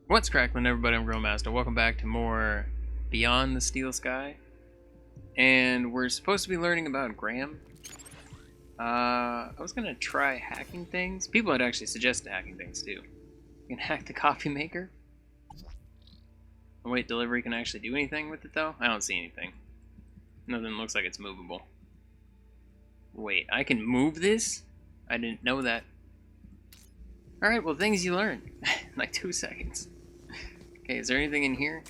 What's cracklin', everybody? I'm Grillmaster. Welcome back to more Beyond the Steel Sky. And we're supposed to be learning about Graham. I was gonna try hacking things. People had actually suggested hacking things too. You can hack the coffee maker. Wait, delivery can actually do anything with it though? I don't see anything. Nothing looks like it's movable. Wait, I can move this? I didn't know that. Alright, well, things you learn. In like 2 seconds. Okay, is there anything in here?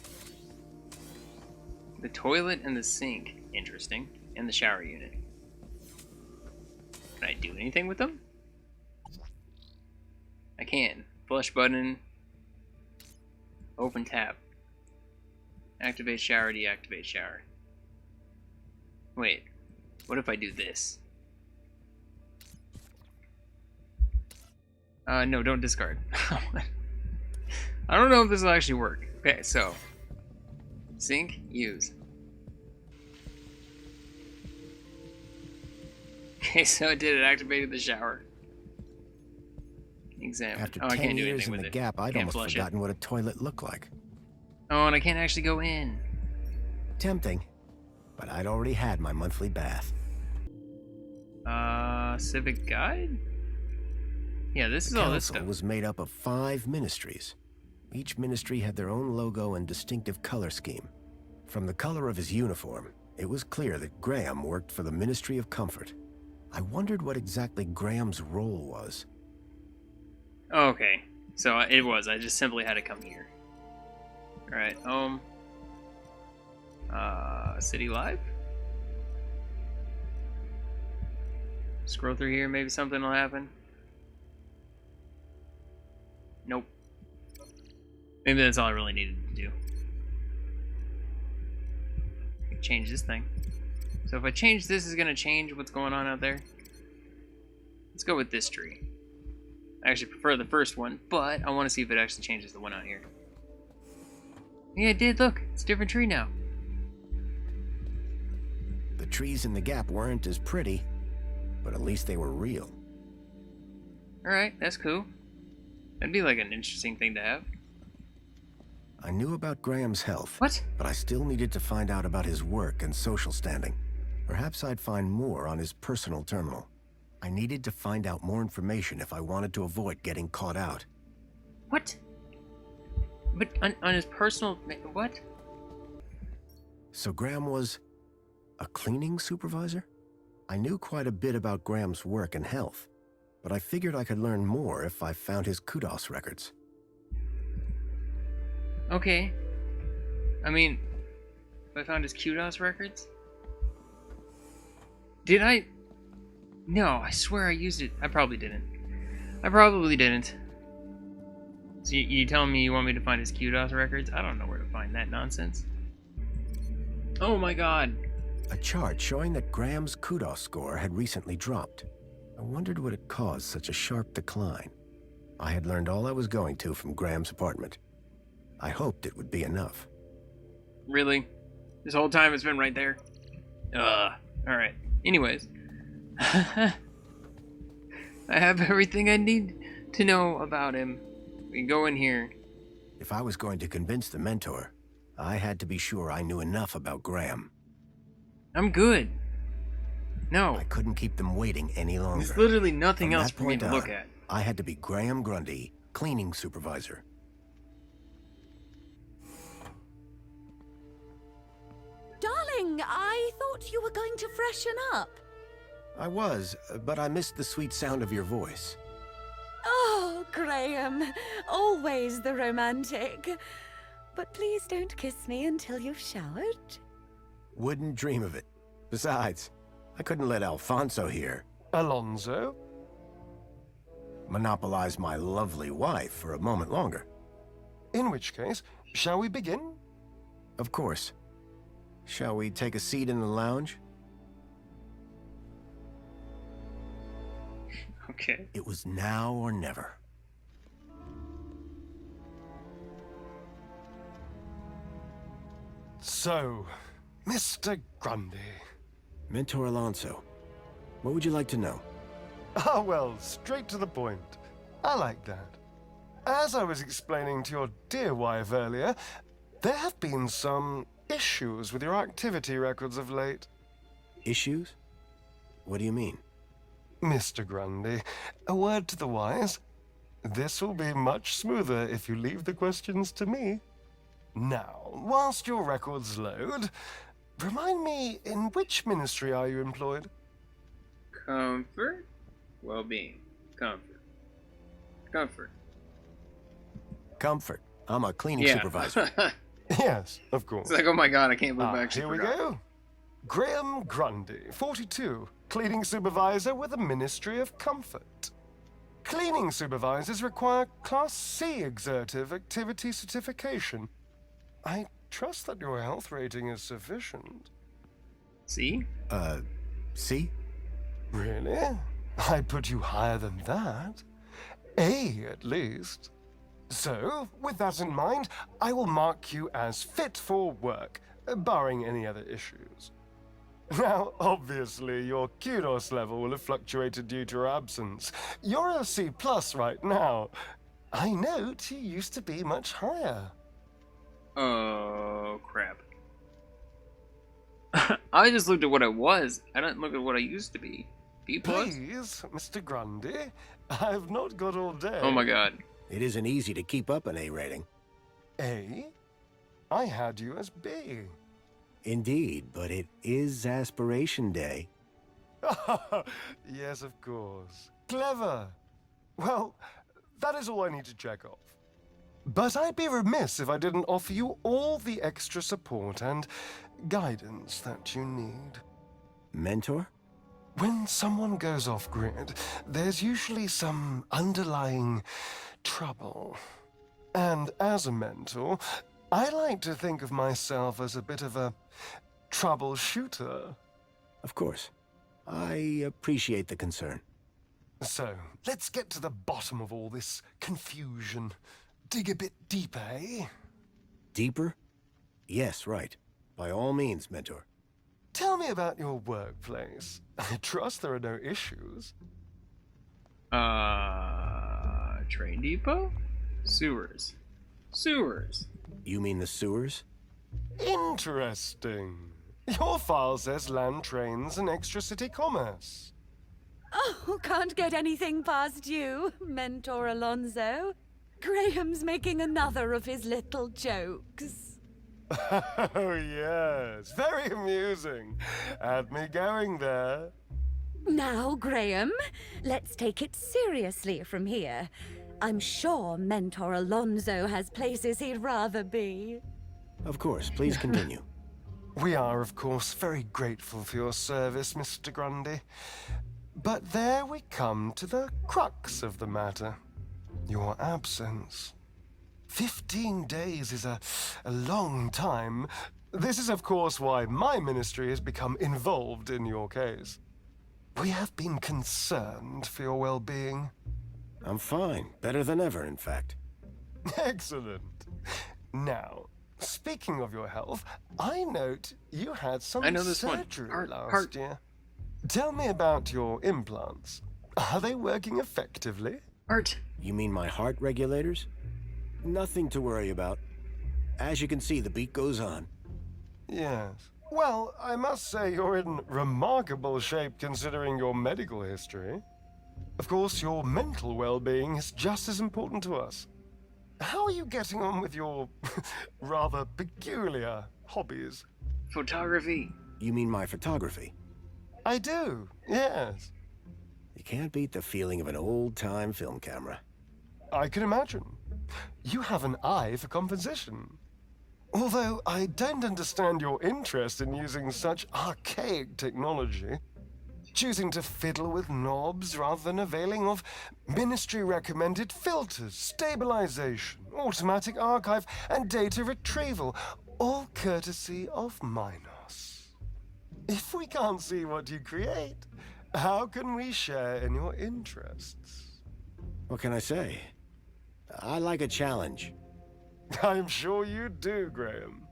The toilet and the sink. Interesting. And the shower unit. Can I do anything with them? I can. Flush button. Open tap. Activate shower, deactivate shower. Wait. What if I do this? No, don't discard. I don't know if this will actually work. Okay, so. Sink, use. Okay, so it did. It activated the shower. Examine. After I 10 can't do years anything in with the it. Gap, I'd Can't almost flush forgotten what a toilet looked like. Oh, and I can't actually go in. Tempting, but I'd already had my monthly bath. Civic guide? Yeah, this is The all this council stuff. was made up of 5 ministries. Each ministry had their own logo and distinctive color scheme. From the color of his uniform, it was clear that Graham worked for the Ministry of Comfort. I wondered what exactly Graham's role was. Okay, so it was. I just simply had to come here. Alright, City Live? Scroll through here, maybe something will happen. Nope. Maybe that's all I really needed to do. Change this thing. So if I change this, is gonna change what's going on out there. Let's go with this tree. I actually prefer the first one, but I want to see if it actually changes the one out here. Yeah, it did. Look, it's a different tree now. The trees in the Gap weren't as pretty, but at least they were real. Alright, that's cool. That'd be like an interesting thing to have. I knew about Graham's health, What? but I still needed to find out about his work and social standing. Perhaps I'd find more on his personal terminal. I needed to find out more information if I wanted to avoid getting caught out. What? But on his personal... What? So Graham was a cleaning supervisor? I knew quite a bit about Graham's work and health, but I figured I could learn more if I found his kudos records. Okay. I mean, if I found his kudos records? Did I... No, I swear I used it. I probably didn't. I probably didn't. So you telling me you want me to find his kudos records? I don't know where to find that nonsense. Oh my god. A chart showing that Graham's kudos score had recently dropped. I wondered what had caused such a sharp decline. I had learned all I was going to from Graham's apartment. I hoped it would be enough. Really? This whole time it's been right there? Alright. Anyways. I have everything I need to know about him. We can go in here. If I was going to convince the mentor, I had to be sure I knew enough about Graham. I'm good. No. I couldn't keep them waiting any longer. There's literally nothing From else that for me point to look on, at. I had to be Graham Grundy, cleaning supervisor. Darling, I thought you were going to freshen up. I was, but I missed the sweet sound of your voice. Oh, Graham, always the romantic. But please don't kiss me until you've showered. Wouldn't dream of it. Besides, I couldn't let Alfonso here Alonso? monopolize my lovely wife for a moment longer. In which case, shall we begin? Of course. Shall we take a seat in the lounge? Okay. It was now or never. So, Mr. Grundy. Mentor Alonso, what would you like to know? Ah, well, straight to the point. I like that. as I was explaining to your dear wife earlier, there have been some issues with your activity records of late. Issues? What do you mean? Mr. Grundy, a word to the wise. This will be much smoother if you leave the questions to me. Now, whilst your records load, remind me, in which ministry are you employed? Comfort? Well-being. Comfort. Comfort. Comfort. I'm a cleaning supervisor. Yes, of course. It's like, oh my god, I can't believe I actually Here we forgot. go. Graham Grundy, 42, cleaning supervisor with the Ministry of Comfort. Cleaning supervisors require Class C exertive activity certification. I trust that your health rating is sufficient. See? See? Really? I'd put you higher than that. A, at least. So, with that in mind, I will mark you as fit for work, barring any other issues. Now, obviously, your kudos level will have fluctuated due to your absence. You're a C+ right now. I note you used to be much higher. Oh, crap. I just looked at what I was. I didn't look at what I used to be. B+? Please, Mr. Grundy, I've not got all day. Oh my god. It isn't easy to keep up an A rating. A? I had you as B. Indeed, but it is Aspiration Day. Yes, of course. Clever. Well, that is all I need to check off. But I'd be remiss if I didn't offer you all the extra support and guidance that you need. Mentor? When someone goes off-grid, there's usually some underlying trouble. And as a mentor, I like to think of myself as a bit of a troubleshooter. Of course. I appreciate the concern. So, let's get to the bottom of all this confusion. Dig a bit deeper, eh? Deeper? Yes, right. By all means, Mentor. Tell me about your workplace. I trust there are no issues. Train depot? Sewers. Sewers. You mean the sewers? Interesting. Your file says land trains and extra-city commerce. Oh, can't get anything past you, Mentor Alonso. Graham's making another of his little jokes. Oh, yes. Very amusing. Had me going there. Now, Graham, let's take it seriously from here. I'm sure Mentor Alonso has places he'd rather be. Of course, please continue. We are, of course, very grateful for your service, Mr. Grundy. But there we come to the crux of the matter. Your absence. 15 days is a long time. This is, of course, why my ministry has become involved in your case. We have been concerned for your well-being. I'm fine. Better than ever, in fact. Excellent. Now, speaking of your health, I note you had some I know this one. surgery last Heart. year. Tell me about your implants. Are they working effectively? Art. You mean my heart regulators? Nothing to worry about. As you can see, the beat goes on. Yes. Well, I must say you're in remarkable shape considering your medical history. Of course, your mental well-being is just as important to us. How are you getting on with your rather peculiar hobbies? Photography. You mean my photography? I do, yes. You can't beat the feeling of an old-time film camera. I can imagine. You have an eye for composition. Although I don't understand your interest in using such archaic technology. Choosing to fiddle with knobs rather than availing of ministry-recommended filters, stabilization, automatic archive, and data retrieval, all courtesy of Minos. If we can't see what you create, how can we share in your interests? What can I say? I like a challenge. I'm sure you do, Graham.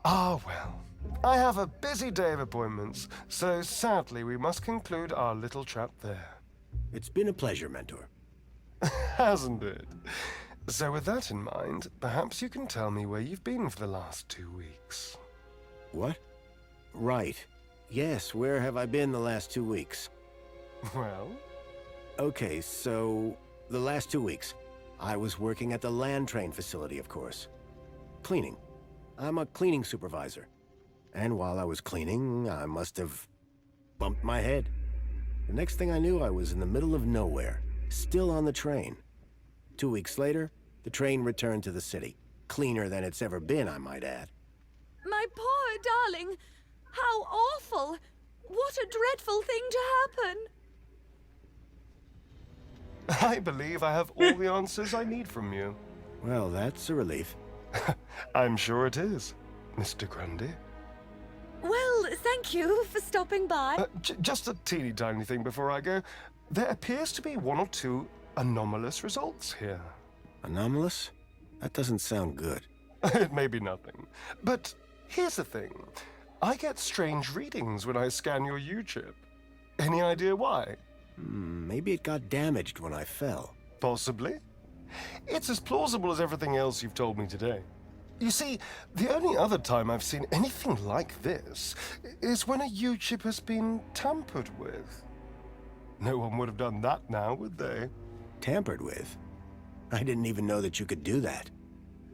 Ah, well. I have a busy day of appointments, so sadly we must conclude our little chat there. It's been a pleasure, Mentor. Hasn't it? So with that in mind, perhaps you can tell me where you've been for the last 2 weeks. What? Right. Yes, where have I been the last 2 weeks? Well? Okay, so the last 2 weeks, I was working at the land train facility, of course. Cleaning. I'm a cleaning supervisor. And while I was cleaning, I must have bumped my head. The next thing I knew, I was in the middle of nowhere, still on the train. 2 weeks later, the train returned to the city. Cleaner than it's ever been, I might add. My poor darling! How awful! What a dreadful thing to happen! I believe I have all the answers I need from you. Well, that's a relief. I'm sure it is, Mr. Grundy. Well, thank you for stopping by. Just a teeny tiny thing before I go. There appears to be 1 or 2 anomalous results here. Anomalous? That doesn't sound good. It may be nothing. But here's the thing. I get strange readings when I scan your U-chip. Any idea why? Maybe it got damaged when I fell. Possibly. It's as plausible as everything else you've told me today. You see, the only other time I've seen anything like this is when a U-chip has been tampered with. No one would have done that now, would they? Tampered with? I didn't even know that you could do that.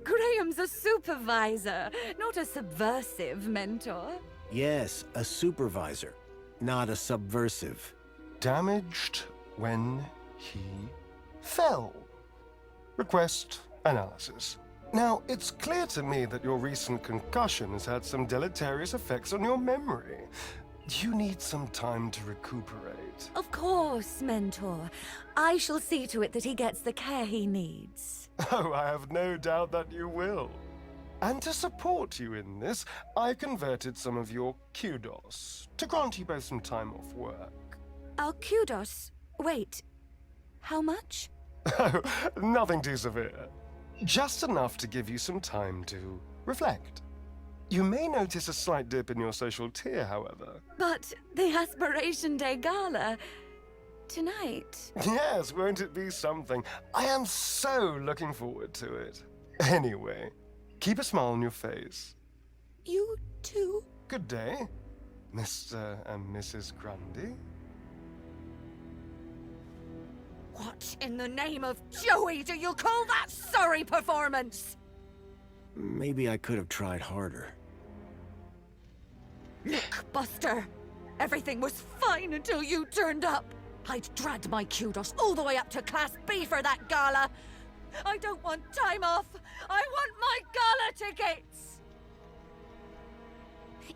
Graham's a supervisor, not a subversive mentor. Yes, a supervisor, not a subversive. Damaged when he fell. Request analysis. Now, it's clear to me that your recent concussion has had some deleterious effects on your memory. You need some time to recuperate. Of course, mentor. I shall see to it that he gets the care he needs. Oh, I have no doubt that you will. And to support you in this, I converted some of your kudos to grant you both some time off work. Our kudos? Wait, how much? Oh, nothing too severe. Just enough to give you some time to reflect. You may notice a slight dip in your social tier, however. But the Aspiration Day Gala... tonight. Yes, won't it be something? I am so looking forward to it. Anyway, keep a smile on your face. You too? Good day, Mr. and Mrs. Grundy. What in the name of Joey do you call that sorry performance? Maybe I could have tried harder. Look, Buster. Everything was fine until you turned up. I'd dragged my kudos all the way up to Class B for that gala. I don't want time off. I want my gala tickets.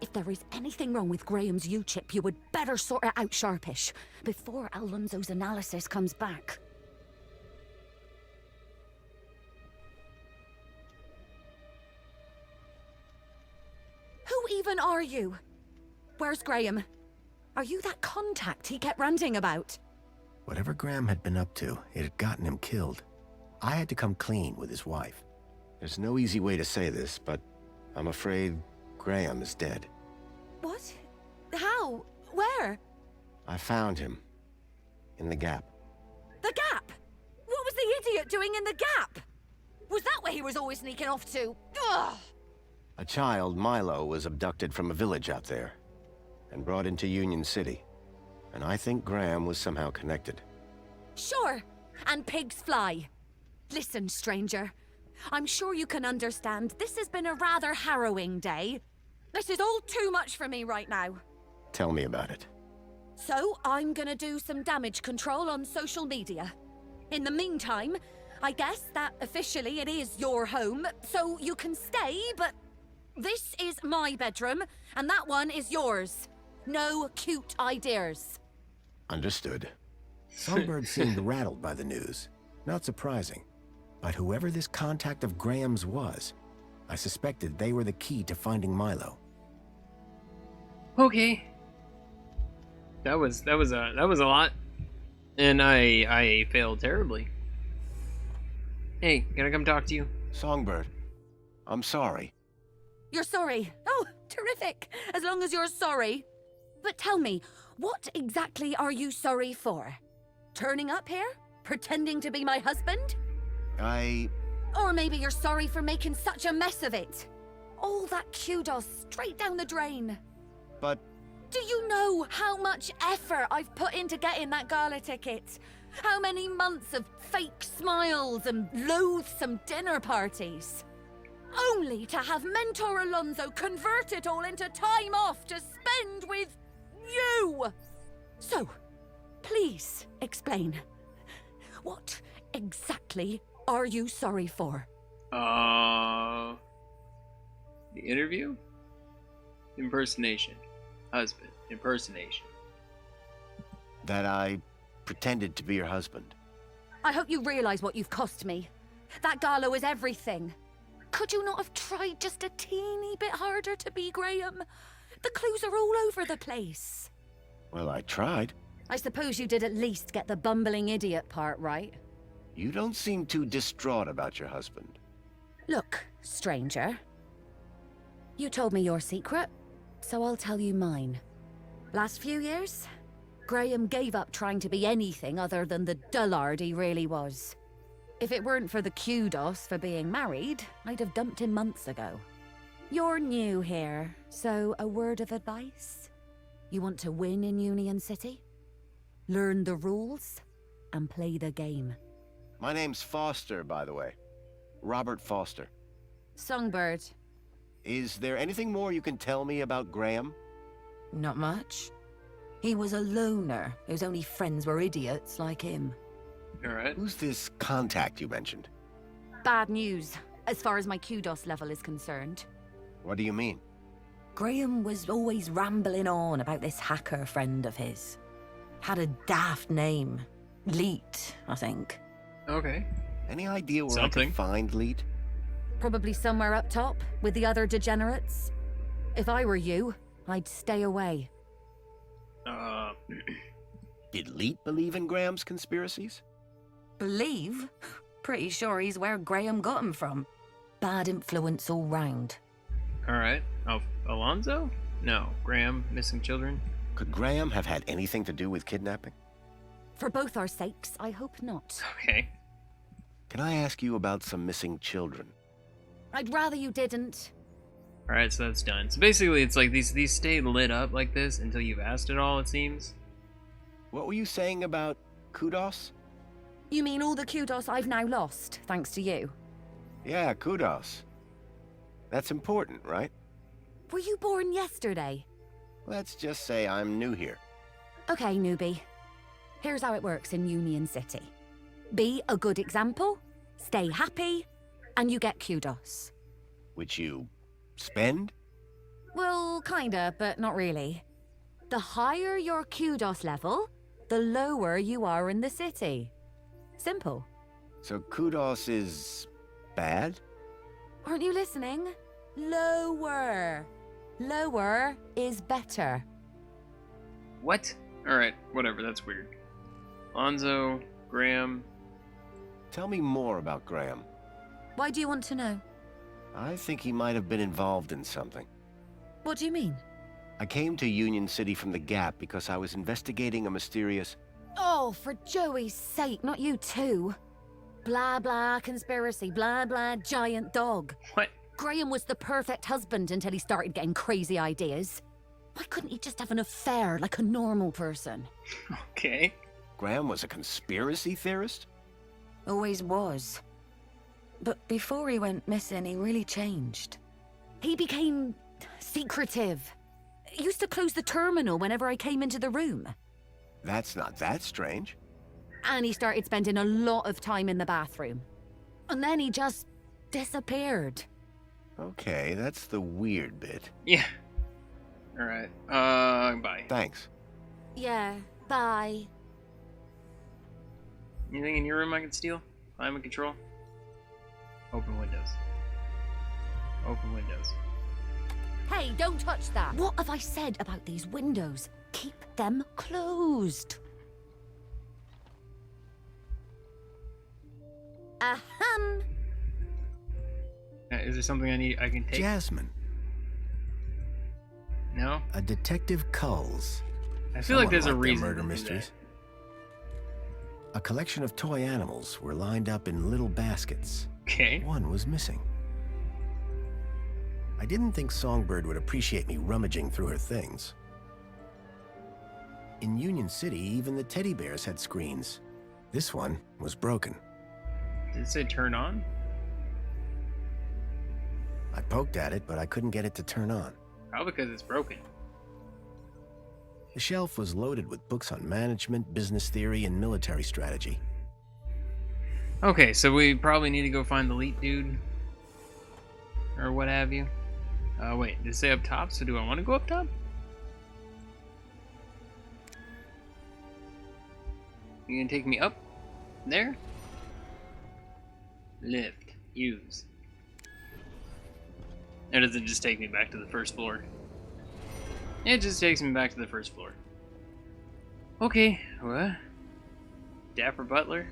If there is anything wrong with Graham's U-chip, you would better sort it out sharpish before Alonso's analysis comes back. Who even are you? Where's Graham? Are you that contact he kept ranting about? Whatever Graham had been up to, it had gotten him killed. I had to come clean with his wife. There's no easy way to say this, but I'm afraid Graham is dead. What? How? Where? I found him. In the Gap. The Gap? What was the idiot doing in the Gap? Was that where he was always sneaking off to? Ugh! A child, Milo, was abducted from a village out there and brought into Union City. And I think Graham was somehow connected. Sure, and pigs fly. Listen, stranger. I'm sure you can understand this has been a rather harrowing day. This is all too much for me right now. Tell me about it. So, I'm gonna do some damage control on social media. In the meantime, I guess that officially it is your home, so you can stay, but this is my bedroom, and that one is yours. No cute ideas. Understood. Subvert seemed rattled by the news. Not surprising. But whoever this contact of Graham's was, I suspected they were the key to finding Milo. Okay. That was a lot. And I failed terribly. Hey, can I come talk to you? Songbird, I'm sorry. You're sorry. Oh, terrific. As long as you're sorry. But tell me, what exactly are you sorry for? Turning up here? pretending to be my husband? Or maybe you're sorry for making such a mess of it. All that kudos straight down the drain. But... Do you know how much effort I've put into getting that gala ticket? How many months of fake smiles and loathsome dinner parties? Only to have Mentor Alonso convert it all into time off to spend with you! So, please explain. What exactly are you sorry for? The interview? Impersonation. Husband. Impersonation. that I pretended to be your husband. I hope you realize what you've cost me. That gala was everything. Could you not have tried just a teeny bit harder to be Graham? The clues are all over the place. Well, I tried. I suppose you did at least get the bumbling idiot part right. You don't seem too distraught about your husband. Look, stranger. You told me your secret, so I'll tell you mine. Last few years, Graham gave up trying to be anything other than the dullard he really was. If it weren't for the kudos for being married, I'd have dumped him months ago. You're new here, so a word of advice? You want to win in Union City? Learn the rules and play the game. My name's Foster, by the way. Robert Foster. Songbird. Is there anything more you can tell me about Graham? Not much. He was a loner whose only friends were idiots like him. Alright. Who's this contact you mentioned? Bad news, as far as my kudos level is concerned. What do you mean? Graham was always rambling on about this hacker friend of his. Had a daft name. Leet, I think. Okay. Any idea where I Something. can find Leet? Probably somewhere up top, with the other degenerates. If I were you, I'd stay away. Did Leet believe in Graham's conspiracies? Believe? Pretty sure he's where Graham got him from. Bad influence all round. Alright. Alonzo? No. Graham, missing children? Could Graham have had anything to do with kidnapping? For both our sakes, I hope not. Okay. Can I ask you about some missing children? I'd rather you didn't. Alright, so that's done. So basically it's like these stay lit up like this until you've asked it all, it seems. What were you saying about kudos? You mean all the kudos I've now lost, thanks to you? Yeah, kudos. That's important, right? Were you born yesterday? Let's just say I'm new here. Okay, newbie. Here's how it works in Union City. Be a good example, stay happy, and you get kudos. Which you spend? Well, kinda, but not really. The higher your kudos level, the lower you are in the city. Simple. So kudos is bad? Aren't you listening? Lower. Lower is better. What? Alright, whatever, that's weird. Alonzo, Graham. Tell me more about Graham. Why do you want to know? I think he might have been involved in something. What do you mean? I came to Union City from the Gap because I was investigating a mysterious... Oh, for Joey's sake, not you too. Blah blah conspiracy, blah blah giant dog. What? Graham was the perfect husband until he started getting crazy ideas. Why couldn't he just have an affair like a normal person? Okay. Graham was a conspiracy theorist? Always was. But before he went missing, he really changed. He became secretive. Used to close the terminal whenever I came into the room. That's not that strange. And he started spending a lot of time in the bathroom. And then he just disappeared. Okay, that's the weird bit. Yeah. Alright. Bye. Thanks. Yeah, bye. Anything in your room I can steal? Climate control? Open windows. Open windows. Hey, don't touch that. What have I said about these windows? Keep them closed. Ahem. Is there something I can take? Jasmine. No? A Detective Culls. I feel like there's a Someone liked their reason murder to do mysteries. A collection of toy animals were lined up in little baskets. Okay. One was missing. I didn't think Songbird would appreciate me rummaging through her things. In Union City, even the teddy bears had screens. This one was broken. Did it say turn on? I poked at it, but I couldn't get it to turn on. Probably because it's broken. The shelf was loaded with books on management, business theory, and military strategy. Okay, so we probably need to go find the elite dude. Or what have you. Wait, did it say up top? So do I want to go up top? You gonna take me up? There? Lift. Use. Or does it just take me back to the first floor? It just takes me back to the first floor. Okay, what? Dapper Butler?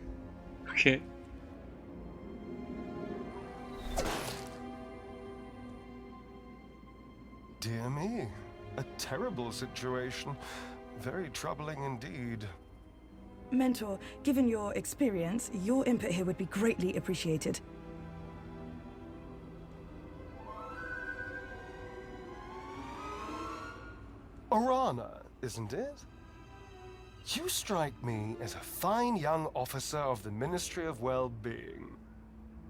Okay. Dear me, a terrible situation. Very troubling indeed. Mentor, given your experience, your input here would be greatly appreciated. Orana, isn't it? You strike me as a fine young officer of the Ministry of Well-Being.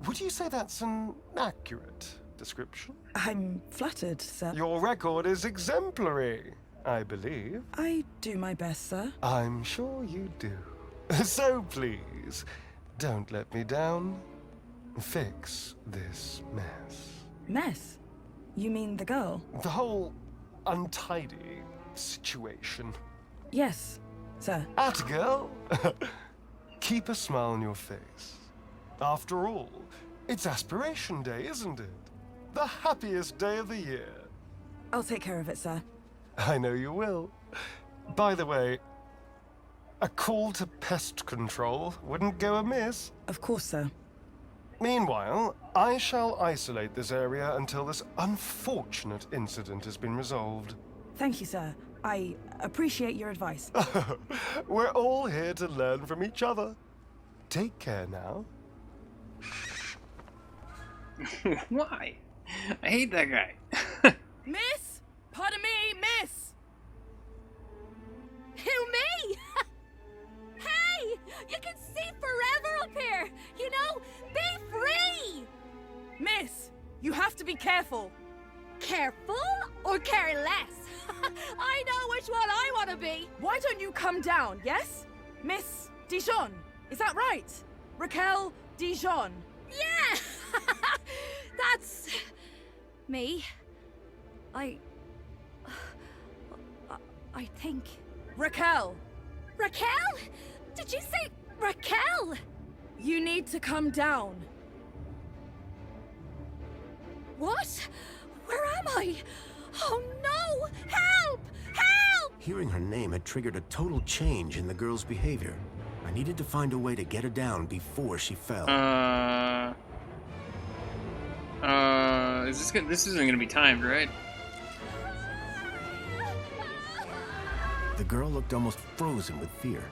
Would you say that's an accurate description? I'm flattered, sir. Your record is exemplary, I believe. I do my best, sir. I'm sure you do. So please, don't let me down. Fix this mess. Mess? You mean the girl? The whole untidy situation. Yes, sir. At girl. Keep a smile on your face. After all, it's Aspiration Day, isn't it? The happiest day of the year. I'll take care of it, sir. I know you will. By the way, a call to pest control wouldn't go amiss. Of course, sir. Meanwhile, I shall isolate this area until this unfortunate incident has been resolved. Thank you, sir. I appreciate your advice. We're all here to learn from each other. Take care now. Why? I hate that guy. Miss? Pardon me, miss! Who, me? Hey! You can see forever up here! You know, be free! Miss, you have to be careful. Careful or careless? I know which one I want to be! Why don't you come down, yes? Miss Dijon, is that right? Raquel Dijon. Yeah! That's... me. I think... Raquel, Raquel? Did you say Raquel? you need to come down. What? Where am I? Oh no! Help! Help! Hearing her name had triggered a total change in the girl's behavior. I needed to find a way to get her down before she fell. Is this gonna, this isn't gonna be timed, right? The girl looked almost frozen with fear.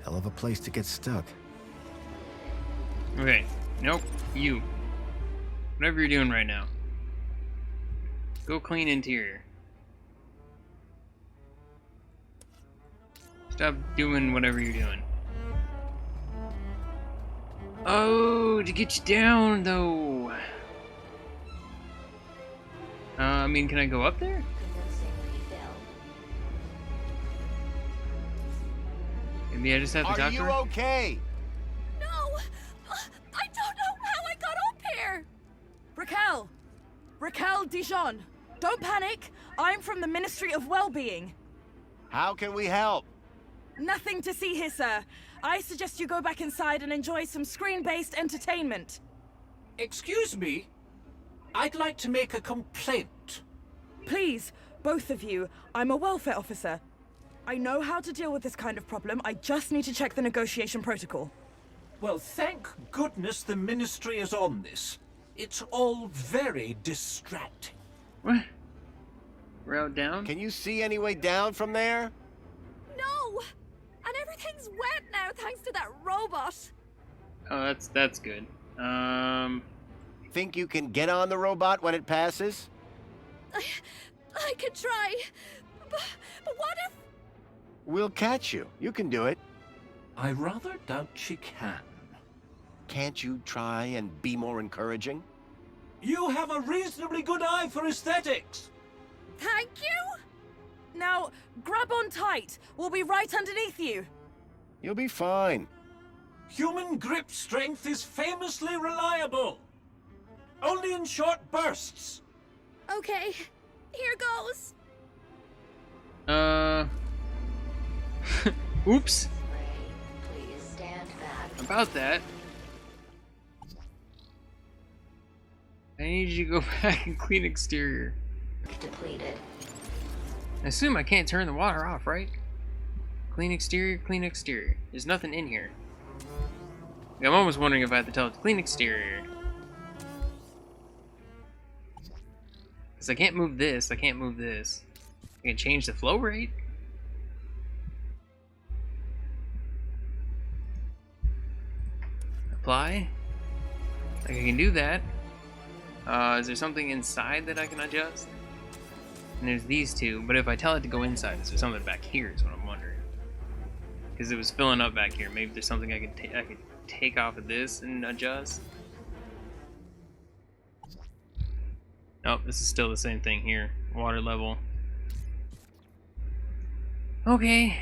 Hell of a place to get stuck. Okay. Nope. You. Whatever you're doing right now. Go clean interior. Stop doing whatever you're doing. Oh, to get you down, though. I mean, can I go up there? Maybe I just have to talk to her? Are you okay? No! I don't know how I got up here! Raquel Dijon, don't panic. I'm from the Ministry of Well-Being. How can we help? Nothing to see here, sir. I suggest you go back inside and enjoy some screen-based entertainment. Excuse me? I'd like to make a complaint. Please, both of you, I'm a welfare officer. I know how to deal with this kind of problem. I just need to check the negotiation protocol. Well, thank goodness the Ministry is on this. It's all very distracting. What? We're out down? Can you see any way down from there? No! And everything's wet now, thanks to that robot. Oh, that's good. Think you can get on the robot when it passes? I could try, but what if... We'll catch you. You can do it. I rather doubt she can. Can't you try and be more encouraging? You have a reasonably good eye for aesthetics. Thank you? Now, grab on tight. We'll be right underneath you. You'll be fine. Human grip strength is famously reliable. Only in short bursts. Okay, here goes. Oops. Please stand back. About that. I need you to go back and clean exterior. Depleted. I assume I can't turn the water off, right? Clean exterior, clean exterior. There's nothing in here. I'm almost wondering if I have to tell it to clean exterior. Because I can't move this, I can't move this. I can change the flow rate. Apply. Like I can do that. Is there something inside that I can adjust? And there's these two, but if I tell it to go inside, is there something back here is what I'm wondering. Because it was filling up back here. Maybe there's something I could take off of this and adjust. Nope, this is still the same thing here. Water level. Okay.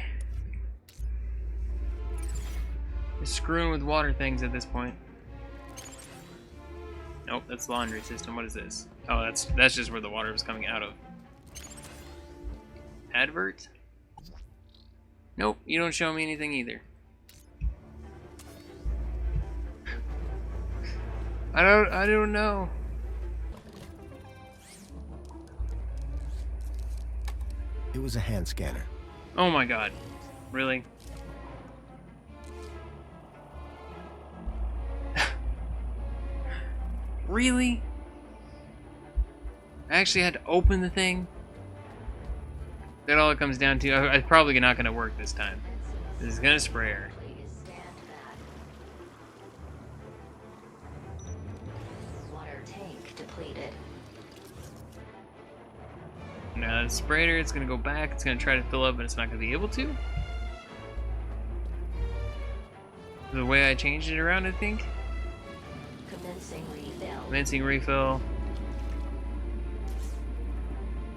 Just screwing with water things at this point. Nope, that's the laundry system. What is this? Oh, that's just where the water was coming out of. Advert? Nope, you don't show me anything either. I don't know. It was a hand scanner. Oh my god. Really? Really? I actually had to open the thing? That all it comes down to? It's probably not going to work this time. This is going to spray her. Please stand back. Water tank depleted. Now it's sprayed her, it's going to go back, it's going to try to fill up, but it's not going to be able to. The way I changed it around, I think. Commencing refill. Commencing refill.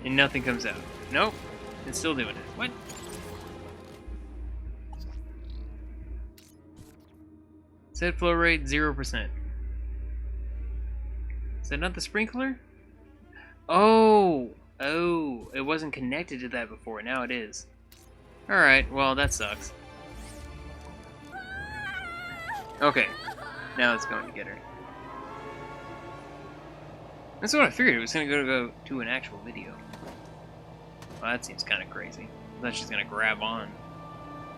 And nothing comes out. Nope. It's still doing it. What? Set flow rate 0%. Is that not the sprinkler? Oh! Oh, it wasn't connected to that before. Now it is. Alright, well, that sucks. Okay. Now it's going to get her. That's what I figured. It was going to go to an actual video. Well, that seems kind of crazy. I thought she's going to grab on.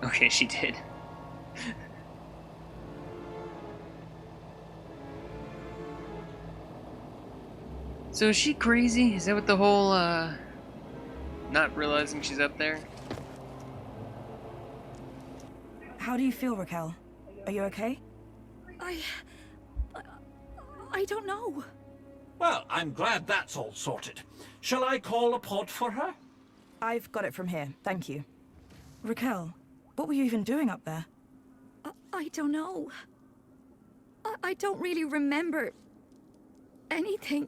Okay, she did. So is she crazy? Is that what the whole, not realizing she's up there? How do you feel, Raquel? Are you okay? I don't know. Well, I'm glad that's all sorted. Shall I call a pod for her? I've got it from here, thank you. Raquel, what were you even doing up there? I don't know. I don't really remember anything.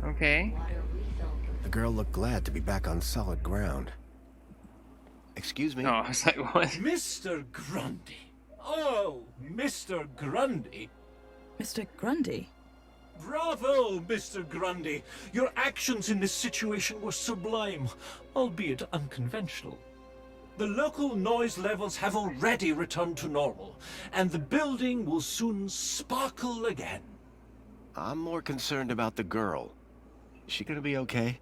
Okay. Water refill. The girl looked glad to be back on solid ground. Excuse me? Oh, I was like, what? Mr. Grundy. Oh, Mr. Grundy. Mr. Grundy? Bravo, Mr. Grundy. Your actions in this situation were sublime, albeit unconventional. The local noise levels have already returned to normal, and the building will soon sparkle again. I'm more concerned about the girl. Is she gonna be okay?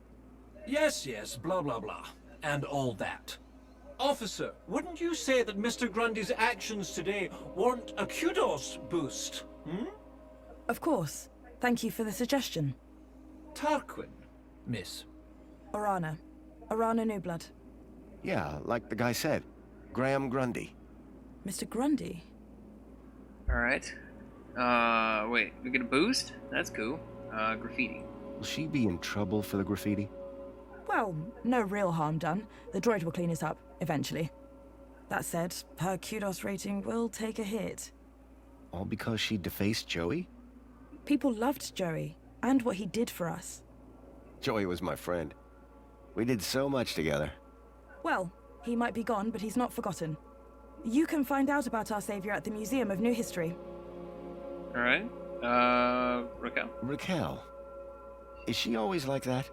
Yes, blah, blah, blah, and all that. Officer, wouldn't you say that Mr. Grundy's actions today warrant a kudos boost, Of course. Thank you for the suggestion. Tarquin, miss. Orana. Orana Newblood. Yeah, like the guy said. Graham Grundy. Mr. Grundy? Alright. Wait, we get a boost? That's cool. Graffiti. Will she be in trouble for the graffiti? Well, no real harm done. The droid will clean it up, eventually. That said, her kudos rating will take a hit. All because she defaced Joey? People loved Joey, and what he did for us. Joey was my friend. We did so much together. Well, he might be gone, but he's not forgotten. You can find out about our savior at the Museum of New History. Alright. Raquel. Raquel. Is she always like that?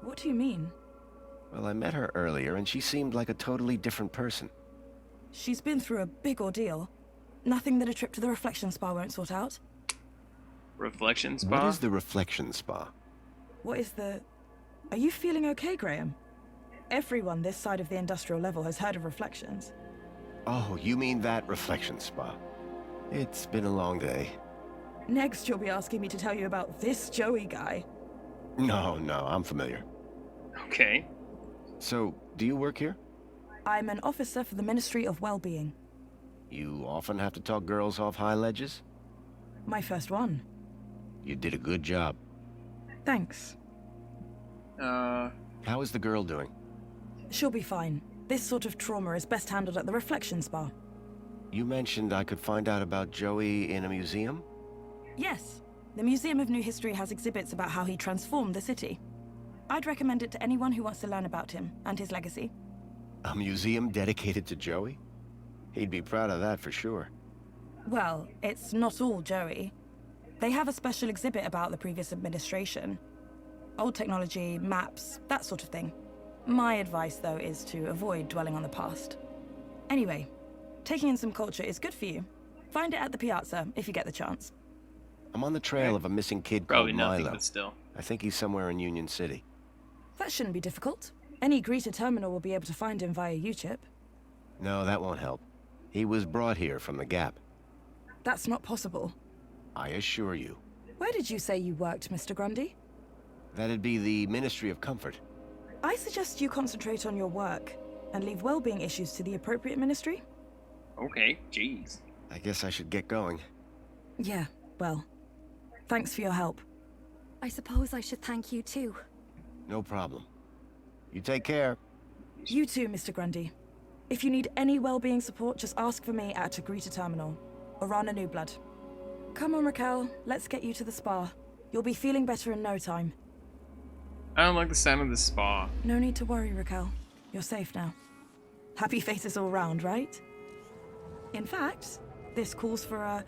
What do you mean? Well, I met her earlier, and she seemed like a totally different person. She's been through a big ordeal. Nothing that a trip to the reflection spa won't sort out. Reflection spa? What is the reflection spa? What is the... Are you feeling okay, Graham? Everyone this side of the industrial level has heard of reflections. Oh, you mean that reflection spa. It's been a long day. Next, you'll be asking me to tell you about this Joey guy. No, I'm familiar. Okay. So, do you work here? I'm an officer for the Ministry of Well-Being. You often have to talk girls off high ledges? My first one. You did a good job. Thanks. How is the girl doing? She'll be fine. This sort of trauma is best handled at the reflection spa. You mentioned I could find out about Joey in a museum? Yes. The Museum of New History has exhibits about how he transformed the city. I'd recommend it to anyone who wants to learn about him and his legacy. A museum dedicated to Joey? He'd be proud of that for sure. Well, it's not all Joey. They have a special exhibit about the previous administration. Old technology, maps, that sort of thing. My advice, though, is to avoid dwelling on the past. Anyway, taking in some culture is good for you. Find it at the Piazza, if you get the chance. I'm on the trail of a missing kid Probably called nothing, Milo. but still. I think he's somewhere in Union City. That shouldn't be difficult. Any greeter terminal will be able to find him via U-chip. No, that won't help. He was brought here from the Gap. That's not possible. I assure you. Where did you say you worked, Mr. Grundy? That'd be the Ministry of Comfort. I suggest you concentrate on your work and leave well-being issues to the appropriate ministry. Okay, jeez. I guess I should get going. Yeah, well, thanks for your help. I suppose I should thank you too. No problem. You take care. You too, Mr. Grundy. If you need any well-being support, just ask for me at a greeter terminal, or Rana New Blood. Come on, Raquel, let's get you to the spa. You'll be feeling better in no time. I don't like the sound of the spa. No need to worry, Raquel. You're safe now. Happy faces all round, right? In fact, this calls for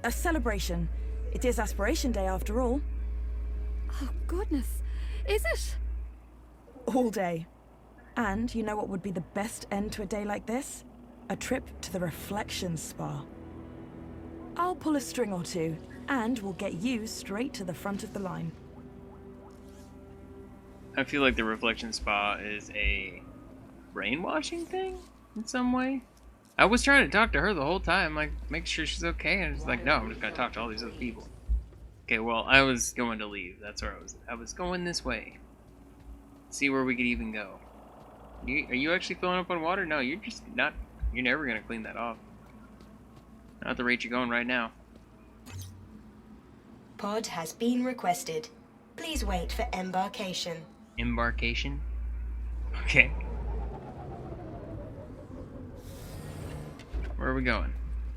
a celebration. It is Aspiration Day after all. Oh, goodness. Is it? All day. And you know what would be the best end to a day like this? A trip to the Reflection Spa. I'll pull a string or two, and we'll get you straight to the front of the line. I feel like the reflection spa is a brainwashing thing in some way. I was trying to talk to her the whole time, like, make sure she's okay, and it's like, no, I'm just gonna talk to all these other people. Okay, well, I was going to leave. That's where I was going this way. See where we could even go. Are you actually filling up on water? No, you're just not. You're never gonna clean that off. Not at the rate you're going right now. Pod has been requested. Please wait for embarkation. Embarkation? Okay. Where are we going?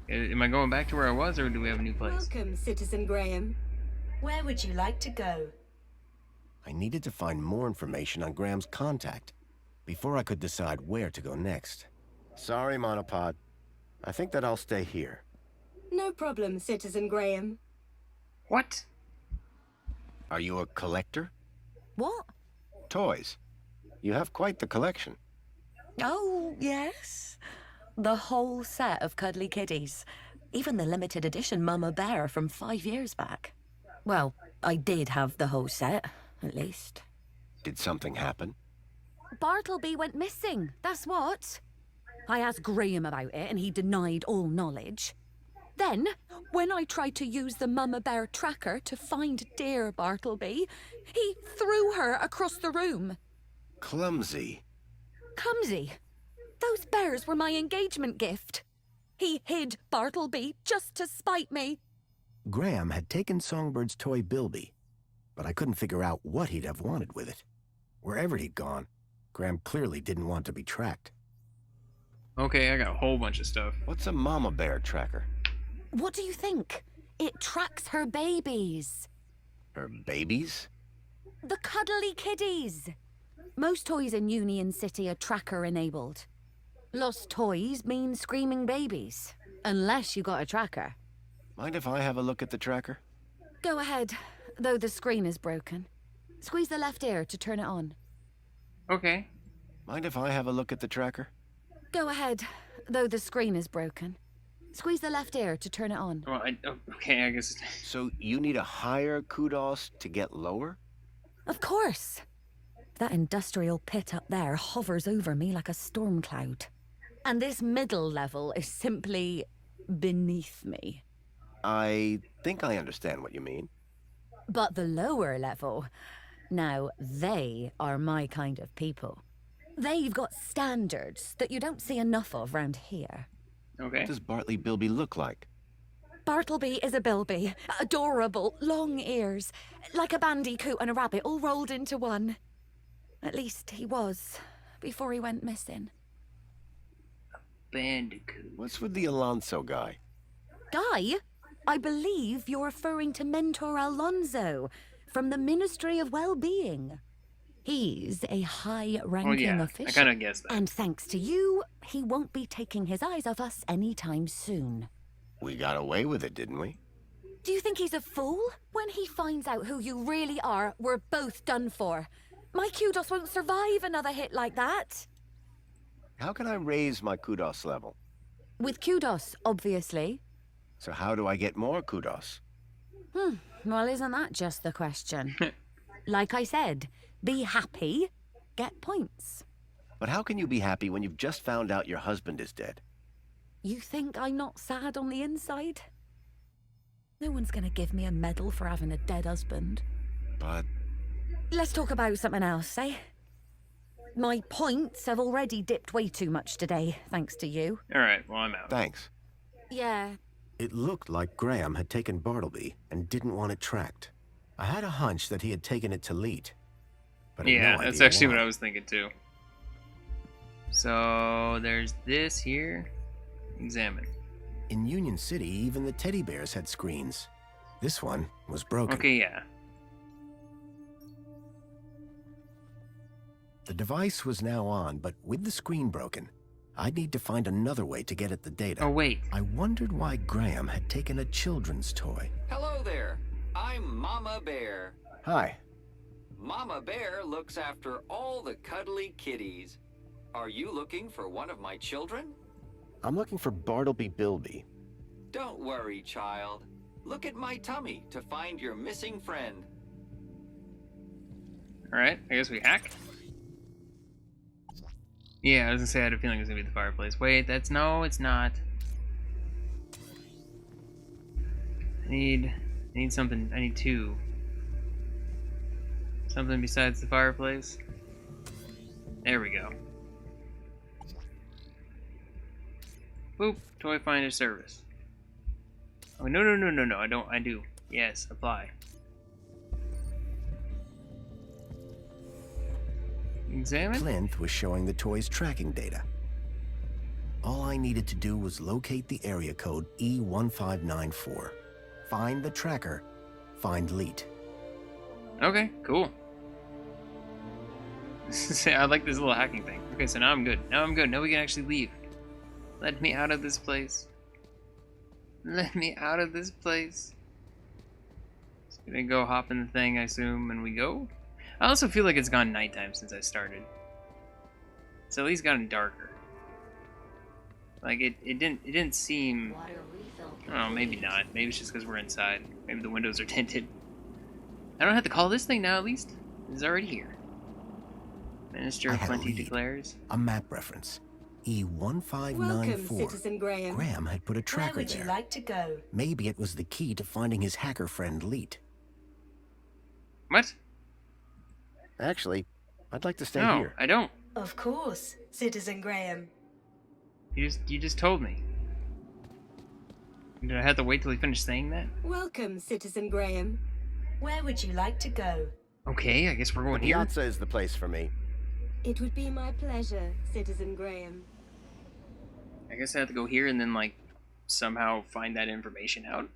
Am I going back to where I was, or do we have a new place? Welcome, Citizen Graham. Where would you like to go? I needed to find more information on Graham's contact before I could decide where to go next. Sorry, Monopod. I think that I'll stay here. No problem, Citizen Graham. What? Are you a collector? What? Toys. You have quite the collection. Oh, yes. The whole set of cuddly kiddies. Even the limited edition Mama Bear from 5 years back. Well, I did have the whole set, at least. Did something happen? Bartleby went missing, that's what. I asked Graham about it and he denied all knowledge. Then, when I tried to use the Mama Bear tracker to find dear Bartleby, he threw her across the room. Clumsy. Clumsy? Those bears were my engagement gift. He hid Bartleby just to spite me. Graham had taken Songbird's toy Bilby, but I couldn't figure out what he'd have wanted with it. Wherever he'd gone, Graham clearly didn't want to be tracked. Okay, I got a whole bunch of stuff. What's a mama bear tracker? What do you think? It tracks her babies. Her babies? The cuddly kiddies. Most toys in Union City are tracker-enabled. Lost toys mean screaming babies. Unless you got a tracker. Mind if I have a look at the tracker? Go ahead, though the screen is broken. Squeeze the left ear to turn it on. Okay. Mind if I have a look at the tracker? Go ahead, though the screen is broken. Squeeze the left ear to turn it on. Well, okay, I guess. So you need a higher kudos to get lower? Of course. That industrial pit up there hovers over me like a storm cloud. And this middle level is simply beneath me. I think I understand what you mean. But the lower level, now they are my kind of people. They've got standards that you don't see enough of round here. Okay. What does Bartleby Bilby look like? Bartleby is a bilby. Adorable, long ears. Like a bandicoot and a rabbit all rolled into one. At least he was, before he went missing. Bandicoot. What's with the Alonso guy? Guy? I believe you're referring to Mentor Alonso from the Ministry of Well-Being. He's a high-ranking official. I kind of guessed that. And thanks to you, he won't be taking his eyes off us anytime soon. We got away with it, didn't we? Do you think he's a fool? When he finds out who you really are, we're both done for. My kudos won't survive another hit like that. How can I raise my kudos level? With kudos, obviously. So how do I get more kudos? Well, isn't that just the question? Like I said, be happy, get points. But how can you be happy when you've just found out your husband is dead? You think I'm not sad on the inside? No one's gonna give me a medal for having a dead husband. But... Let's talk about something else, eh? My points have already dipped way too much today, thanks to you. Alright, well, I'm out. Thanks. Yeah. It looked like Graham had taken Bartleby and didn't want it tracked. I had a hunch that he had taken it to Leet. But I had Yeah, no that's idea actually why. what I was thinking too. So, there's this here. Examine. In Union City, even the teddy bears had screens. This one was broken. Okay, yeah. The device was now on, but with the screen broken, I'd need to find another way to get at the data. Oh, wait. I wondered why Graham had taken a children's toy. Hello there. I'm Mama Bear. Hi. Mama Bear looks after all the cuddly kitties. Are you looking for one of my children? I'm looking for Bartleby Bilby. Don't worry, child. Look at my tummy to find your missing friend. Alright, I guess we hack. Yeah, I was gonna say I had a feeling it was gonna be the fireplace. Wait, that's no, it's not. I need something. I need two. Something besides the fireplace. There we go. Boop, toy finder service. Oh, no, I do. Yes, apply. Examine? Plinth was showing the toy's tracking data. All I needed to do was locate the area code E1594. Find the tracker, find Leet. Okay, cool. I like this little hacking thing. Okay, so now I'm good. Now we can actually leave. Let me out of this place. Let me out of this place. Just gonna go hop in the thing, I assume, and we go. I also feel like it's gone nighttime since I started. It's at least gotten darker. Like it didn't seem. Oh, maybe not. Maybe it's just because we're inside. Maybe the windows are tinted. I don't have to call this thing now. At least it's already here. Minister of Plenty declares. A map reference. E1594. Welcome, Citizen Graham. Graham had put a tracker Where would there. you like to go? Maybe it was the key to finding his hacker friend Leet. What? Actually, I'd like to stay No, here. I don't. Of course, Citizen Graham. You just told me. Did I have to wait till he finished saying that? Welcome, Citizen Graham. Where would you like to go? Okay, I guess we're going here. Piazza is the place for me. It would be my pleasure, Citizen Graham. I guess I have to go here and then like somehow find that information out.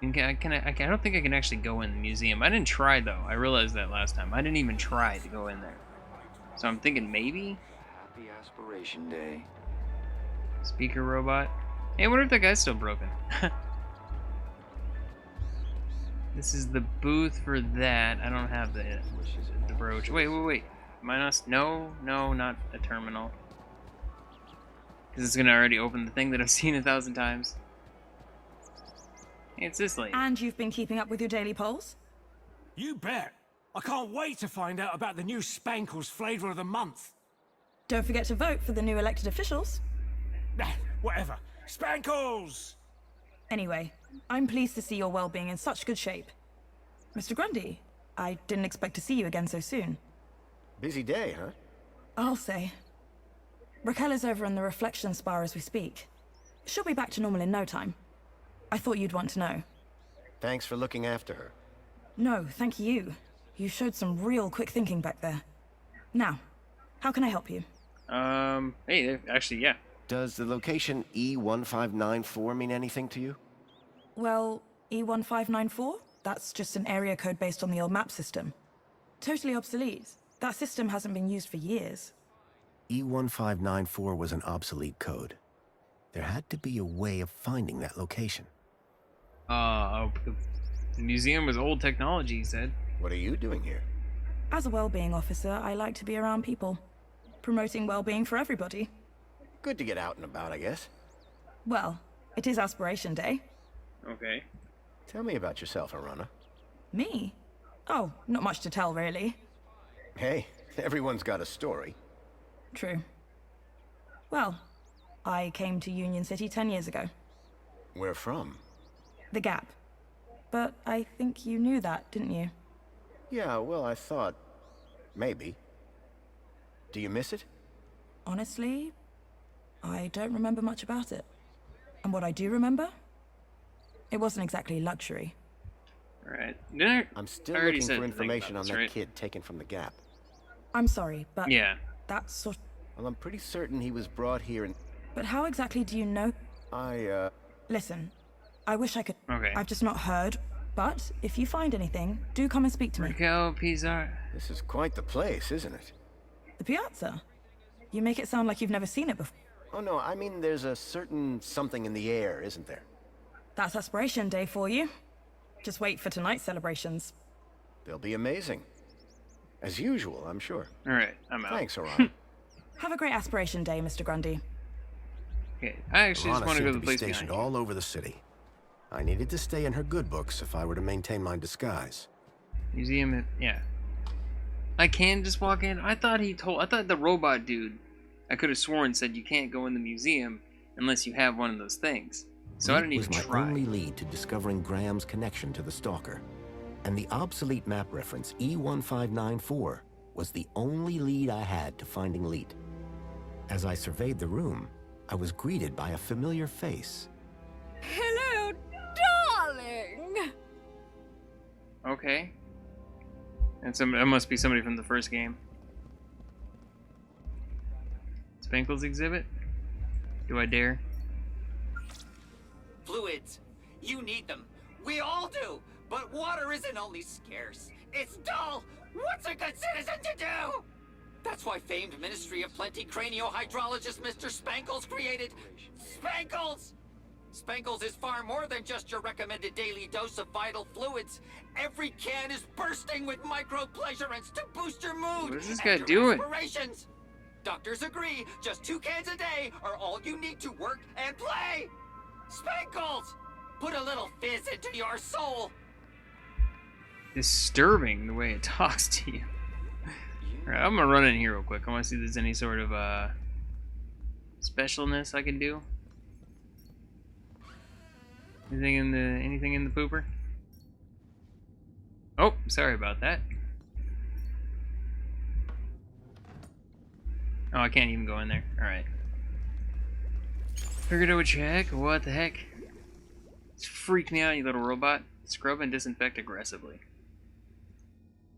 I don't think I can actually go in the museum. I didn't try though. I realized that last time. I didn't even try to go in there. So I'm thinking maybe. Happy Aspiration Day. Speaker robot. Hey, I wonder if that guy's still broken. This is the booth for that. I don't have the brooch. Wait. Am I not? No, not a terminal. Because it's gonna already open the thing that I've seen 1,000 times. Hey, it's this lady. And you've been keeping up with your daily polls? You bet. I can't wait to find out about the new Spankles flavor of the month. Don't forget to vote for the new elected officials. Whatever. Spankles! Anyway, I'm pleased to see your well-being in such good shape. Mr. Grundy, I didn't expect to see you again so soon. Busy day, huh? I'll say. Raquel is over in the reflection spar as we speak. She'll be back to normal in no time. I thought you'd want to know. Thanks for looking after her. No, thank you. You showed some real quick thinking back there. Now, how can I help you? Hey, actually, yeah. Does the location E1594 mean anything to you? Well, E1594? That's just an area code based on the old map system. Totally obsolete. That system hasn't been used for years. E1594 was an obsolete code. There had to be a way of finding that location. The museum was old technology, he said. What are you doing here? As a well-being officer, I like to be around people. Promoting well-being for everybody. Good to get out and about, I guess. Well, it is Aspiration Day. Okay. Tell me about yourself, Arana. Me? Oh, not much to tell, really. Hey, everyone's got a story. True. Well, I came to Union City 10 years ago. Where from? The Gap. But I think you knew that, didn't you? Yeah, well, I thought... maybe. Do you miss it? Honestly, I don't remember much about it. And what I do remember? It wasn't exactly luxury. Alright. I'm still looking for information on that kid taken from the Gap. I'm sorry, but... Yeah. That's sort... Well, I'm pretty certain he was brought here and... But how exactly do you know? Listen, I wish I could... Okay. I've just not heard. But if you find anything, do come and speak to me. Raquel Pizarro. This is quite the place, isn't it? The Piazza? You make it sound like you've never seen it before. Oh no, I mean there's a certain something in the air, isn't there? That's Aspiration Day for you. Just wait for tonight's celebrations. They'll be amazing. As usual, I'm sure. Alright, I'm out. Thanks, Orion. Have a great Aspiration Day, Mr. Grundy. Okay, I actually just want to go to the place stationed behind all over the city. I needed to stay in her good books if I were to maintain my disguise. Museum, yeah. I can just walk in. I thought the robot dude, I could have sworn said you can't go in the museum unless you have one of those things. So I didn't even was my try. only lead to discovering Graham's connection to the Stalker. And the obsolete map reference E1594 was the only lead I had to finding Leet. As I surveyed the room, I was greeted by a familiar face. Hello, darling! Okay. And that must be somebody from the first game. Spankles exhibit? Do I dare? Fluids. You need them. We all do. But water isn't only scarce. It's dull. What's a good citizen to do? That's why famed Ministry of Plenty craniohydrologist Mr. Spankles created Spankles! Spankles is far more than just your recommended daily dose of vital fluids. Every can is bursting with micro-pleasurants to boost your mood. What is this and guy doing? aspirations. Doctors agree, just 2 cans a day are all you need to work and play. Spankles! Put a little fizz into your soul. Disturbing the way it talks to you. Alright, I'm gonna run in here real quick. I want to see if there's any sort of specialness I can do. Anything in the pooper? Oh, sorry about that. Oh, I can't even go in there. Alright. Figured I would check. What the heck? It's freaked me out, you little robot. Scrub and disinfect aggressively.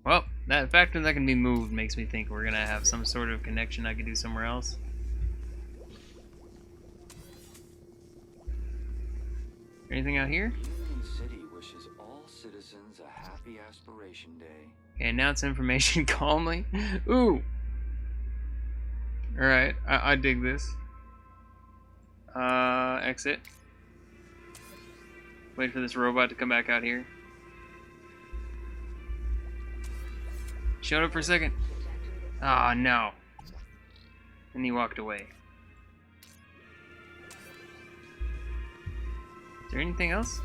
Well, that fact that can be moved makes me think we're gonna have some sort of connection I could do somewhere else. Anything out here? Union City wishes all citizens a happy Aspiration Day. Okay, announce information calmly. Ooh! Alright, I dig this. Exit. Wait for this robot to come back out here. Showed up for a second. Ah, oh, no. And he walked away. Is there anything else?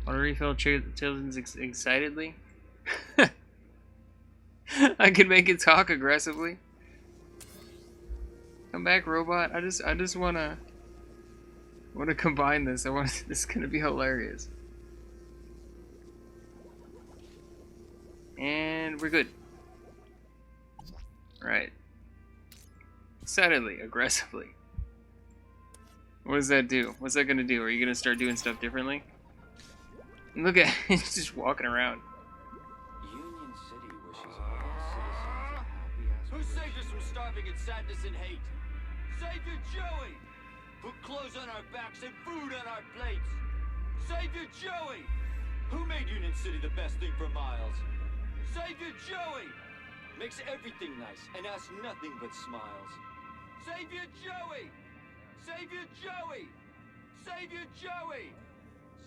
Want to refill children's excitedly? I can make it talk aggressively. Come back, robot. I just wanna combine this. This is gonna be hilarious. And we're good. Right. Excitedly, aggressively. What does that do? What's that gonna do? Are you gonna start doing stuff differently? Look at he's just walking around. Union City wishes all citizens a happy Aspiration Day. Who saved us from starving in sadness and hate? Savior Joey! Put clothes on our backs and food on our plates. Savior Joey! Who made Union City the best thing for miles? Savior Joey! Makes everything nice and asks nothing but smiles. Savior Joey! Savior Joey! Savior Joey!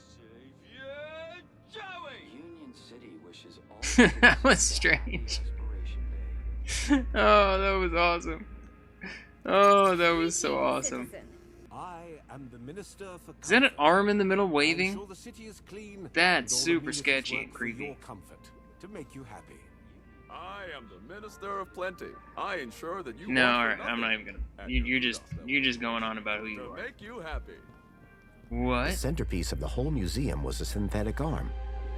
Savior Joey! Union City wishes all That was citizens a happy strange. Aspiration Day. Oh, that was awesome. Oh, that was so awesome. I am the Minister for Is that an Comfort. arm in the middle I waving? ensure the city is clean, That's and all super amenities sketchy work and for creepy. your comfort, to make you happy. I am the Minister of Plenty. I ensure that you No, want for alright, I'm nothing, not even gonna. and You're nothing you're just going on about who you to are. make you happy. The What? centerpiece of the whole museum was a synthetic arm.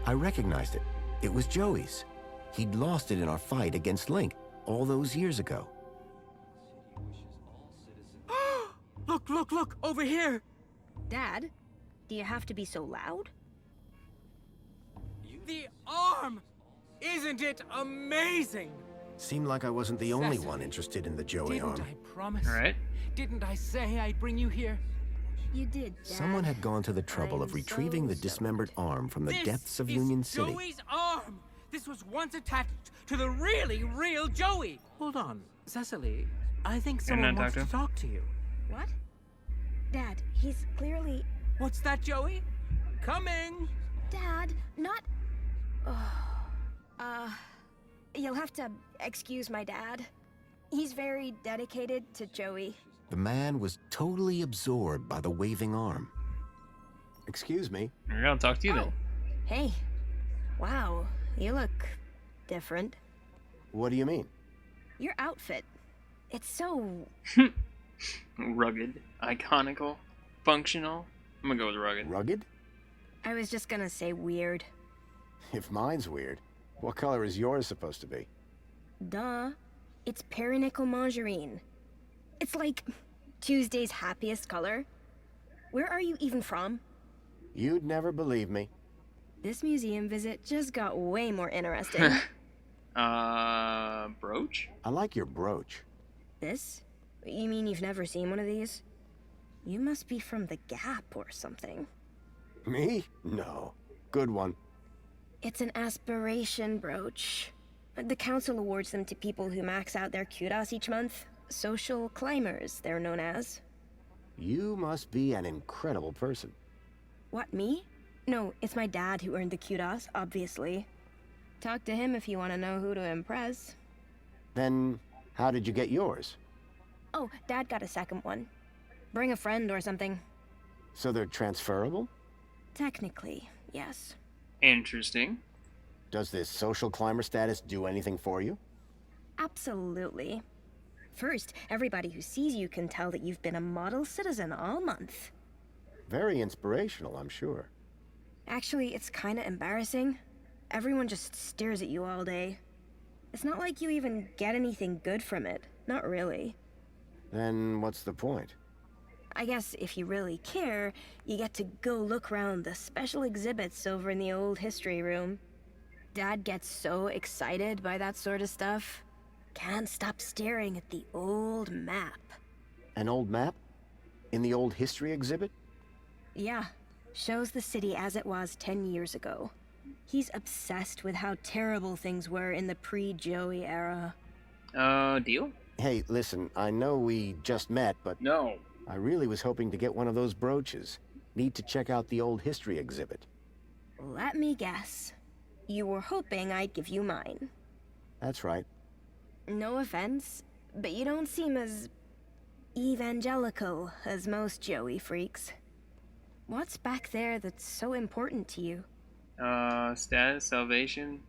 I recognized it. It was Joey's. He'd lost it in our fight against Link all those years ago. Look, look, look, over here! Dad, do you have to be so loud? The arm! Isn't it amazing? Seemed like I wasn't the only one interested in the Joey Didn't arm. I promise? Alright. Didn't I say I'd bring you here? You did, Dad. Someone had gone to the trouble of I'm retrieving the so dismembered arm from the This depths of is Union City. Joey's arm! This was once attached to the really real Joey! Hold on, Cecily. I think someone not wants talk to to talk to you. What? Dad, he's clearly... What's that, Joey? Coming! Dad, not... You'll have to excuse my dad. He's very dedicated to Joey. The man was totally absorbed by the waving arm. Excuse me. We're gonna talk to you then. Hey. Wow, you look different. What do you mean? Your outfit. It's so... Rugged, iconical, functional. I'm gonna go with rugged. Rugged? I was just gonna say weird. If mine's weird, what color is yours supposed to be? Duh. It's perinickel margarine. It's like Tuesday's happiest color. Where are you even from? You'd never believe me. This museum visit just got way more interesting. Brooch? I like your brooch. This? You mean you've never seen one of these? You must be from the Gap or something. Me? No. Good one. It's an aspiration brooch. The council awards them to people who max out their kudos each month. Social climbers, they're known as. You must be an incredible person. What, me? No, it's my dad who earned the kudos, obviously. Talk to him if you want to know who to impress. Then, how did you get yours? Oh, Dad got a second one. Bring a friend or something. So they're transferable? Technically, yes. Interesting. Does this social climber status do anything for you? Absolutely. First, everybody who sees you can tell that you've been a model citizen all month. Very inspirational, I'm sure. Actually, it's kinda embarrassing. Everyone just stares at you all day. It's not like you even get anything good from it. Not really. Then what's the point? I guess if you really care, you get to go look around the special exhibits over in the old history room. Dad gets so excited by that sort of stuff. Can't stop staring at the old map. An old map? In the old history exhibit? Yeah, shows the city as it was 10 years ago. He's obsessed with how terrible things were in the pre-Joey era. Deal? Hey, listen, I know we just met, but... No. I really was hoping to get one of those brooches. Need to check out the old history exhibit. Let me guess. You were hoping I'd give you mine. That's right. No offense, but you don't seem as evangelical as most Joey freaks. What's back there that's so important to you? Status, salvation.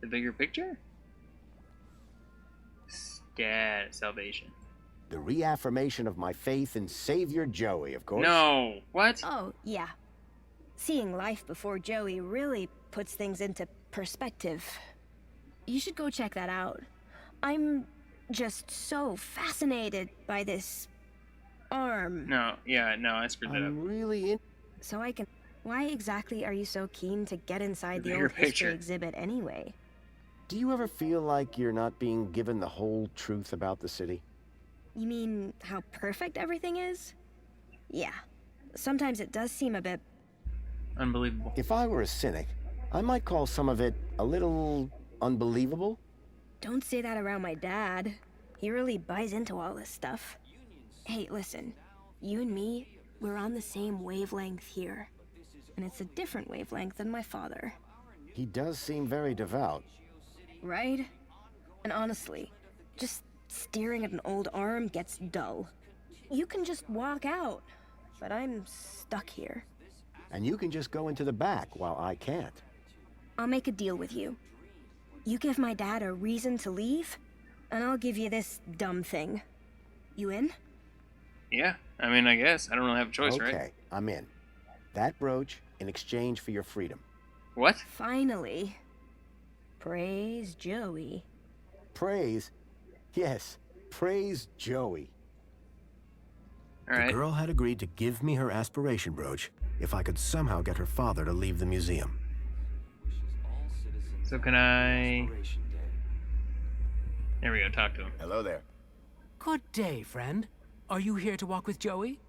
The bigger picture? Status, salvation. The reaffirmation of my faith in Savior Joey, of course. No! What? Oh, yeah. Seeing life before Joey really puts things into perspective. You should go check that out. I'm just so fascinated by this arm. No, yeah, no, I screwed that up. I'm really in... So I can... Why exactly are you so keen to get inside the bigger old history picture. exhibit anyway? Do you ever feel like you're not being given the whole truth about the city? You mean how perfect everything is? Yeah. Sometimes it does seem a bit... Unbelievable. If I were a cynic, I might call some of it a little unbelievable. Don't say that around my dad. He really buys into all this stuff. Hey, listen. You and me, we're on the same wavelength here. And it's a different wavelength than my father. He does seem very devout. Right? And honestly, just staring at an old arm gets dull. You can just walk out, but I'm stuck here. And you can just go into the back while I can't. I'll make a deal with you. You give my dad a reason to leave, and I'll give you this dumb thing. You in? Yeah, I mean, I guess. I don't really have a choice, right? Okay, I'm in. That brooch in exchange for your freedom. What? Finally. Praise Joey. Praise? Yes, praise Joey. All right. The girl had agreed to give me her aspiration brooch if I could somehow get her father to leave the museum. So can I... There we go, talk to him. Hello there. Good day, friend. Are you here to walk with Joey?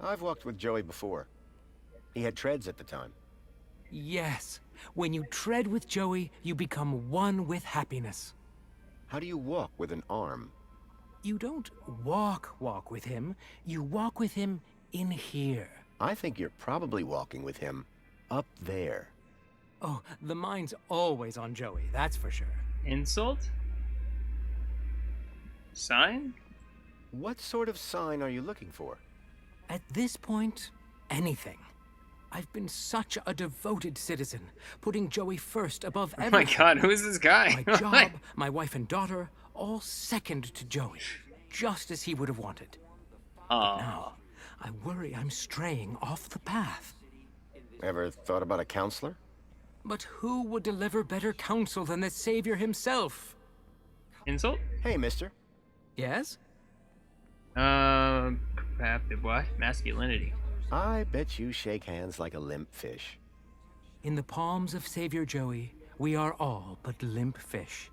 I've walked with Joey before. He had treads at the time. Yes. When you tread with Joey, you become one with happiness. How do you walk with an arm? You don't walk with him. You walk with him in here. I think you're probably walking with him up there. Oh, the mind's always on Joey, that's for sure. Insult? Sign? What sort of sign are you looking for? At this point, anything. I've been such a devoted citizen, putting Joey first above Oh everything. my god, who is this guy? My job, my wife and daughter, all second to Joey, just as he would have wanted. But now, I worry I'm straying off the path. Ever thought about a counselor? But who would deliver better counsel than the Savior himself? Insult? Hey, mister. Yes? What? Masculinity. I bet you shake hands like a limp fish. In the palms of Savior Joey, we are all but limp fish.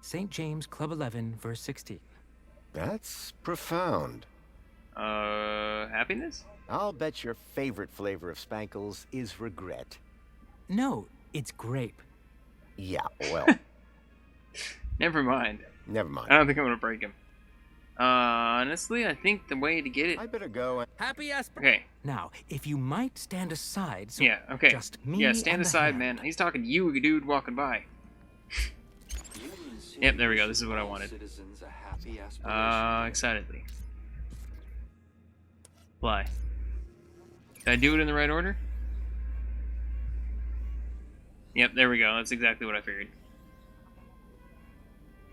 St. James Club 11, verse 16. That's profound. Happiness? I'll bet your favorite flavor of Spankles is regret. No, it's grape. Yeah, well. Never mind. Never mind. I don't think I'm gonna break him. Honestly, I think the way to get it... I better go. Happy Okay. Now, if you might stand aside so Yeah, okay. just me Yeah, stand and the aside, hand. man. He's talking to you, dude, walking by. Yep, there we go. This is what I wanted. Excitedly. Fly. Did I do it in the right order? Yep, there we go. That's exactly what I figured.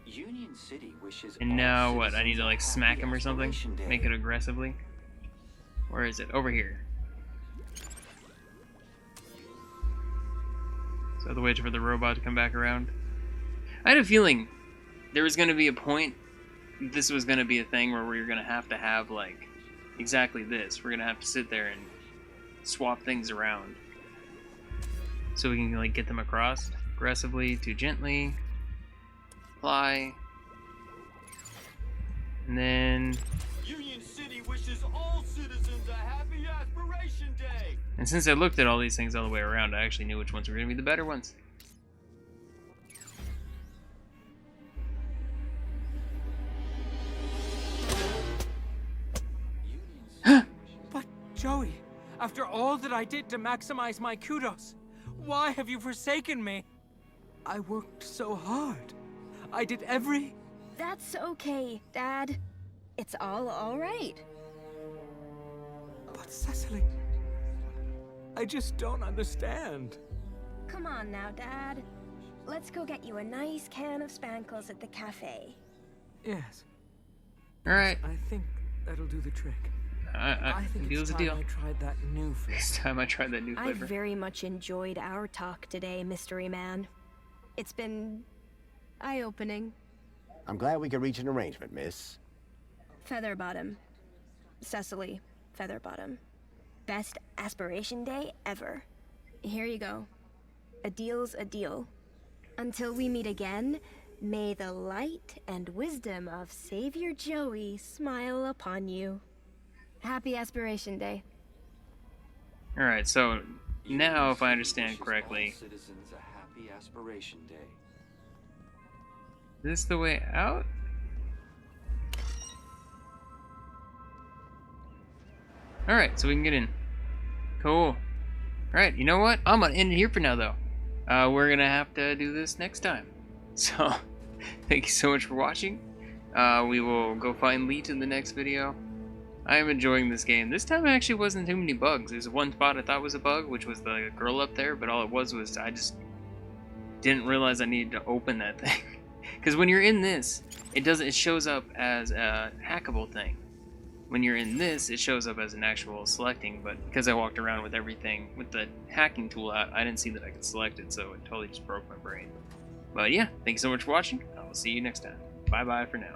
Union City wishes And all now what? I need citizens to a like happy smack him or something? Aspiration Day. Make it aggressively? Where is it? Over here. So the wait for the robot to come back around. I had a feeling there was going to be a point this was going to be a thing where we were going to have like exactly this. We're going to have to sit there and swap things around so we can like get them across aggressively to gently apply, and then Union City wishes all citizens a happy Aspiration Day. and since I looked at all these things all the way around, I actually knew which ones were going to be the better ones. But, Joey, after all that I did to maximize my kudos, why have you forsaken me? I worked so hard. I did every... That's okay, Dad. It's all right. But, Cecily, I just don't understand. Come on now, Dad. Let's go get you a nice can of Spankles at the cafe. Yes. Alright. I think that'll do the trick. I think deal's it's a time deal. I tried that new flavor. This time I tried that new I flavor. very much enjoyed our talk today, Mystery Man. It's been eye-opening. I'm glad we could reach an arrangement, miss. Featherbottom. Cecily Featherbottom. Best Aspiration Day ever. Here you go. A deal's a deal. Until we meet again, may the light and wisdom of Savior Joey smile upon you. Happy Aspiration Day. Alright, so now if I understand correctly, All citizens a happy Aspiration Day. is this the way out? Alright, so we can get in. Cool. Alright, you know what? I'm gonna end it here for now, though. We're gonna have to do this next time. So, thank you so much for watching. We will go find Leet in the next video. I am enjoying this game. This time it actually wasn't too many bugs. There's one spot I thought was a bug, which was the girl up there, but all it was I just didn't realize I needed to open that thing. Because when you're in this, it shows up as a hackable thing. When you're in this, it shows up as an actual selecting, but because I walked around with everything, with the hacking tool out, I didn't see that I could select it, so it totally just broke my brain. But yeah, thank you so much for watching. I will see you next time. Bye-bye for now.